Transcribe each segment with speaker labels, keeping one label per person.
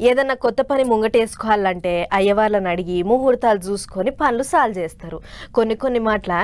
Speaker 1: ఏదన్నా కొత్త పని ముంగటేసుకోవాలంటే అయ్యవార్లను అడిగి ముహూర్తాలు చూసుకొని పనులు సాల్వ్ చేస్తారు. కొన్ని మాటల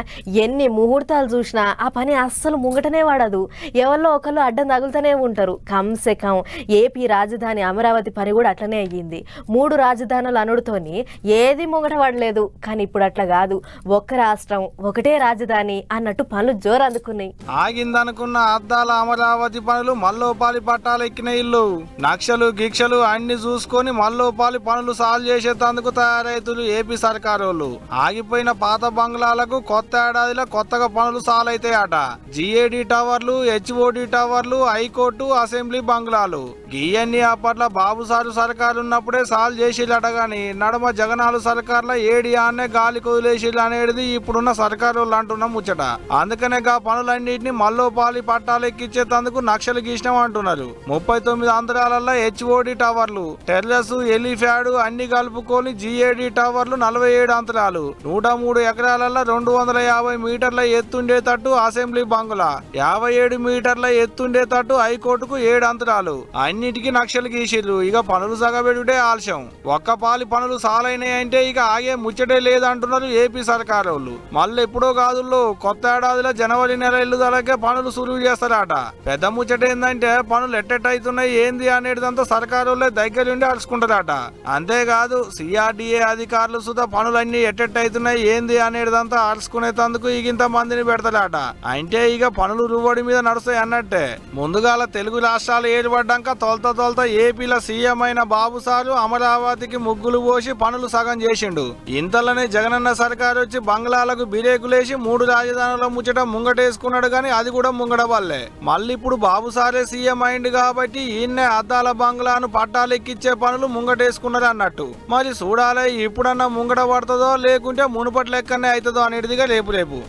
Speaker 1: ఎన్ని ముహూర్తాలు చూసినా ఆ పని అస్సలు ముంగటనే వాడదు. ఎవరిలో ఒకళ్ళు అడ్డం తగులుతూనే ఉంటారు. కంసే కం ఏపీ రాజధాని అమరావతి పని కూడా అట్లనే అయ్యింది. 3 రాజధానులు అనుడుతోని ఏది ముంగట పడలేదు. కానీ ఇప్పుడు అట్లా కాదు, ఒక్క రాష్ట్రం ఒకటే రాజధాని అన్నట్టు పనులు జోరు అందుకున్నాయి.
Speaker 2: ఆగిందనుకున్న అద్దాల అమరావతి పనులు మల్లోపాలి పట్టాలు ఎక్కిన ఇల్లు. నక్షలు గిక్షలు అన్ని చూసుకొని మల్లోపాలి పనులు సాల్వ్ చేసేందుకు తయారైతులు ఏపీ సర్కారోళ్ళు. ఆగిపోయిన పాత బంగ్లాలకు కొత్త ఏడాదిలో కొత్తగా పనులు సాల్వ్ అవుతాయట. జిఏడి టవర్లు, హెచ్ఓడి టవర్లు, హైకోర్టు, అసెంబ్లీ బంగ్లాలు గియన్ని అప్పట్లో బాబుసారు సర్కారు ఉన్నప్పుడే సాల్వ్ చేసిల్లట. గాని నడమ జగనాలు సర్కార్ల ఏడి ఆన్నే గాలి కొదిలేసిల్లు అనేది ఇప్పుడున్న సర్కారోళ్ళు అంటున్న ముచ్చట. అందుకనే గా పనులన్నింటినీ మల్లోపాలి పట్టాలు ఎక్కించేందుకు నక్షలు గీసినాం అంటున్నారు. 39 ఆంధ్రాలలో హెచ్ఓడి టవర్లు, టెర్రస్, ఎలిఫ్యాడ్ అన్ని కలుపుకొని జిఏడి టవర్లు 47 అంతరాలు, 103 ఎకరాలలో 250 మీటర్ల ఎత్తుండేటట్టు అసెంబ్లీ బంగ్లా, 57 మీటర్ల ఎత్తుండేటట్టు హైకోర్టుకు 7 అంతరాలు అన్నిటికీ నక్షలు గీసిర్రు. ఇక పనులు సగబెడుడే ఆలస్యం. ఒక్క పాలి పనులు సాలైనాయంటే ఇక ఆగే ముచ్చటే లేదంటున్నారు ఏపీ సర్కారు వాళ్ళు. మళ్ళీ ఎప్పుడో కాదుల్లో కొత్త ఏడాదిలో జనవరి నెల ఎల్లుదలకే పనులు సులువు చేస్తారట. పెద్ద ముచ్చట ఏందంటే పనులు ఎట్టెట్టయితున్నాయి ఏంది అనేటిదంతా సర్కారు వాళ్ళే దగ్గరుండి అరుచుకుంటారట. అంతేకాదు సిఆర్డిఏ అధికారులు సుధా పనులన్నీ ఎట్టెట్టయితున్నాయి ఏంది అనేటిదంతా అరుచుకునేందుకు ఇంత మందిని పెడతారట. అంటే ఇక పనులు రువ్వడి మీద నడుస్తాయి అన్నట్టే. ముందుగాల తెలుగు రాష్ట్రాలు ఏర్పడ్డాక తొలత ఏపీలో సీఎం అయిన బాబు సారు అమరావతికి ముగ్గులు పోసి పనులు సగం చేసిండు. ఇంతలోనే జగనన్న సర్కారు వచ్చి బంగ్లాలకు బిరేకులేసి 3 రాజధానుల ముచ్చట ముంగటేసుకున్నాడు. గాని అది కూడా ముంగడ వల్లే. మళ్ళీ ఇప్పుడు బాబు సారే సీఎం అయింది కాబట్టి ఈయన్నే అద్దాల బంగ్లాను పట్టాలెక్కిచ్చే పనులు ముంగటేసుకున్నారు అన్నట్టు. మరి చూడాలి ఇప్పుడన్నా ముంగట పడుతుందో లేకుంటే మునుపటి లెక్కనే అవుతుందో అనేటిదిగా రేపు